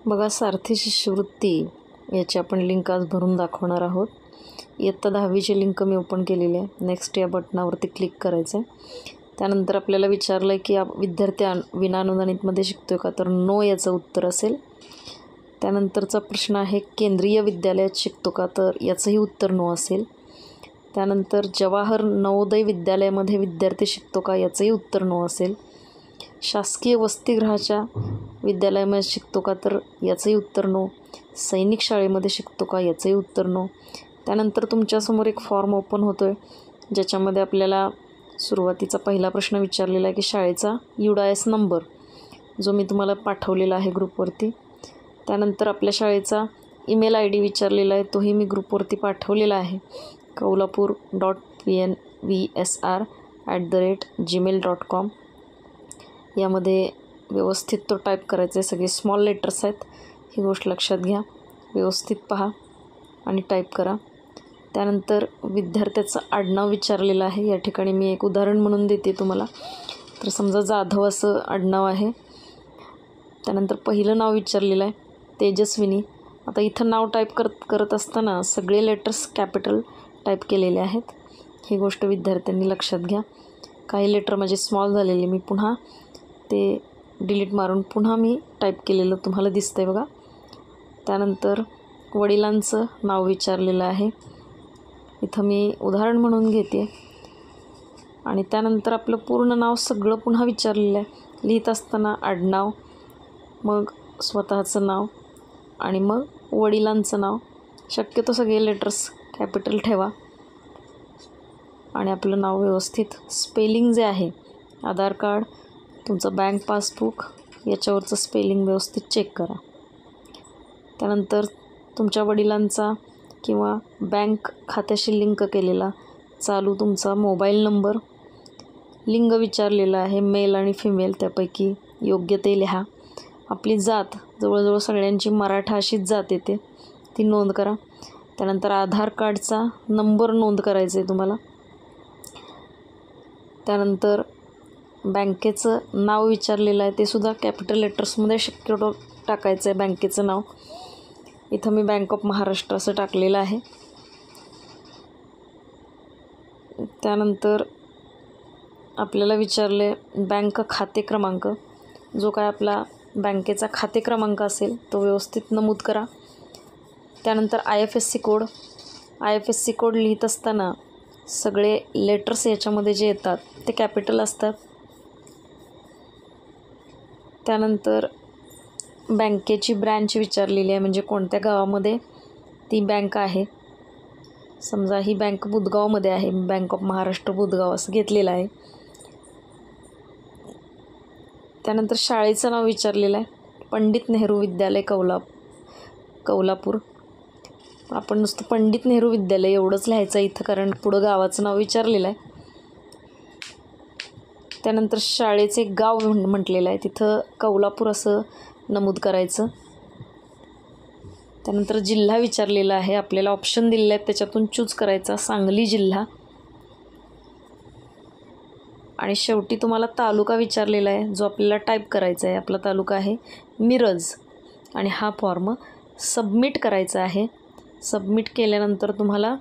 बघा, सारथी शिष्यवृत्ती याची आपण लिंक आज भरून दाखवणार आहोत. इयत्ता 10वीची लिंक मी ओपन केलेली आहे. नेक्स्ट या बटनावरती क्लिक करायचं आहे. त्यानंतर आपल्याला विचारलं आहे की विद्यार्थी विनाअनुदानितमध्ये शिकतो का, तर नो याचं उत्तर असेल. त्यानंतरचा प्रश्न आहे केंद्रीय विद्यालयात शिकतो का, तर याचंही उत्तर नो असेल. त्यानंतर जवाहर नवोदय विद्यालयामध्ये विद्यार्थी शिकतो का, याचंही उत्तर नो असेल. शासकीय वसतिगृहाच्या विद्यालयामध्ये शिकतो का, तर याचंही उत्तर नो. सैनिक शाळेमध्ये शिकतो का, याचंही उत्तर नो. त्यानंतर तुमच्यासमोर एक फॉर्म ओपन होतो आहे, ज्याच्यामध्ये आपल्याला सुरुवातीचा पहिला प्रश्न विचारलेला आहे की शाळेचा UDIS नंबर, जो मी तुम्हाला पाठवलेला आहे ग्रुपवरती. त्यानंतर आपल्या शाळेचा ईमेल ID विचारलेला आहे, तोही मी ग्रुपवरती पाठवलेला आहे, kaulapur.pnvsr@gmail.com. यामध्ये व्यवस्थित तो टाईप करायचा आहे. सगळे स्मॉल लेटर्स आहेत, ही गोष्ट लक्षात घ्या. व्यवस्थित पहा आणि टाईप करा. त्यानंतर विद्यार्थ्याचं आडनाव विचारलेलं आहे. या ठिकाणी मी एक उदाहरण म्हणून देते तुम्हाला. तर समजा जाधव असं आडनाव आहे. त्यानंतर पहिलं नाव विचारलेलं आहे तेजस्विनी. आता इथं नाव टाईप करत असताना सगळे लेटर्स कॅपिटल टाईप केलेले आहेत, ही गोष्ट विद्यार्थ्यांनी लक्षात घ्या. काही लेटर माझे स्मॉल झालेले मी पुन्हा ते डिलीट मारून पुन्हा मी टाईप केलेलं तुम्हाला दिसतं आहे बघा. त्यानंतर वडिलांचं नाव विचारलेलं आहे. इथं मी उदाहरण म्हणून घेते. आणि त्यानंतर आपलं पूर्ण नाव सगळं पुन्हा विचारलेलं आहे. लिहित असताना आडनाव, मग स्वतःचं नाव आणि मग वडिलांचं नाव. शक्यतो सगळे लेटर्स कॅपिटल ठेवा आणि आपलं नाव व्यवस्थित स्पेलिंग जे आहे, आधार कार्ड, तुमचं बँक पासबुक याच्यावरचं स्पेलिंग व्यवस्थित चेक करा. त्यानंतर तुमच्या वडिलांचा किंवा बँक खात्याशी लिंक केलेला चालू तुमचा मोबाईल नंबर, लिंग विचारलेलं आहे मेल आणि फिमेल, त्यापैकी योग्य ते लिहा. आपली जात, जवळजवळ सगळ्यांची मराठा अशीच जात येते, ती नोंद करा. त्यानंतर आधार कार्डचा नंबर नोंद करायचा आहे तुम्हाला. त्यानंतर बँकेचं नाव विचारलेलं आहे, ते सुद्धा कॅपिटल लेटर्समध्ये शक्यतो टाकायचं आहे बँकेचं नाव. इथं मी बँक ऑफ महाराष्ट्र असं टाकलेलं आहे. त्यानंतर आपल्याला विचारले बँक खाते क्रमांक, जो काय आपला बँकेचा खाते क्रमांक असेल तो व्यवस्थित नमूद करा. त्यानंतर IFSC कोड लिहित असताना सगळे लेटर्स याच्यामध्ये जे येतात ते कॅपिटल असतात. त्यानंतर बँकेची ब्रँच विचारलेली आहे, म्हणजे कोणत्या गावामध्ये ती बँक आहे. समजा ही बँक बुधगावमध्ये आहे, बँक ऑफ महाराष्ट्र बुधगाव असं घेतलेलं आहे. त्यानंतर शाळेचं नाव विचारलेलं आहे, पंडित नेहरू विद्यालय कौलापूर. आपण नुसतं पंडित नेहरू विद्यालय एवढंच लिहायचं इथं, कारण पुढं गावाचं नाव विचारलेलं आहे. त्यानंतर शाळेचे गाव म्हटलेलं आहे, तिथं कौलापूर असं नमूद करायचं. त्यानंतर जिल्हा विचारलेला आहे, आपल्याला ऑप्शन दिलेले आहेत त्याच्यातून चूज करायचा, सांगली जिल्हा. आणि शेवटी तुम्हाला तालुका विचारलेला आहे, जो आपल्याला टाईप करायचा आहे. आपला तालुका आहे मिरज. आणि हा फॉर्म सबमिट करायचा आहे. सबमिट केल्यानंतर तुम्हाला